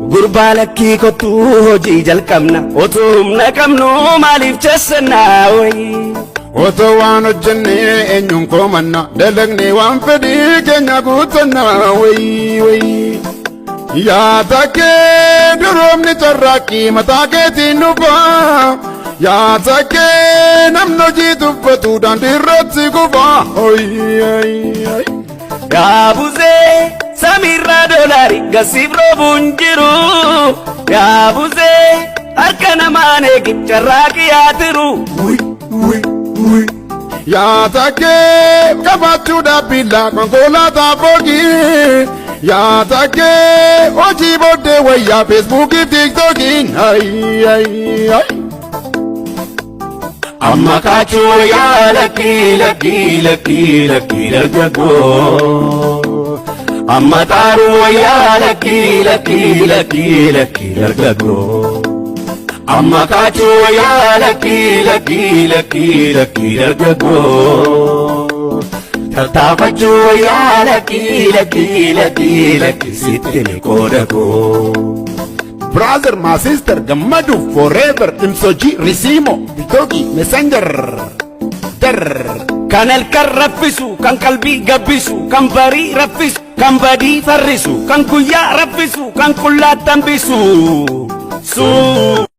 Gurbaa lakkii kottuu hojii jalqabna otoo humna qabnu maaliif cessannaa wayii. Otoo waan hojjennee eenyuun koomanna dalagnee waan fedhii keenya guutanna wayii wayii. Yaa takkee duroomni carraaqqii mataa keetiin dhufaa. Yaa takkee namni hojii tuffatu daandii irratti gufaa. Yaa buzee samiirraa doolaari gasiif roobuun jiru. Yaa buzee harka namaan eegi carraaqqii yaa tiru. Yaa takkee qabaachuudhaaf billaa konkolaataa foogii. Yaa takkee hojii booddee wayyaa feesbuukii tiiktookiin. Amma kaachoo yaa lakkii lakkii lakkii lakkii dargaggoo. Amma taaruu yaa lakkii lakkii lakkii lakkii dargaggoo. Amma kaachoo yaa lakkii lakkii lakkii lakkii dargaggoo. Tartaafachoo yaa lakkii lakkii lakkii lakkii sitti ni qoodakoo. Brother, my sister, Gammadu forever, Imsoji, Risimo, Bitogi, Messenger. Kan halkan raffisu, kan qalbii gabbisu, kan barii raffisu, kan badii farrisu, kan guyyaa raffisu, kan qullaa tambisu.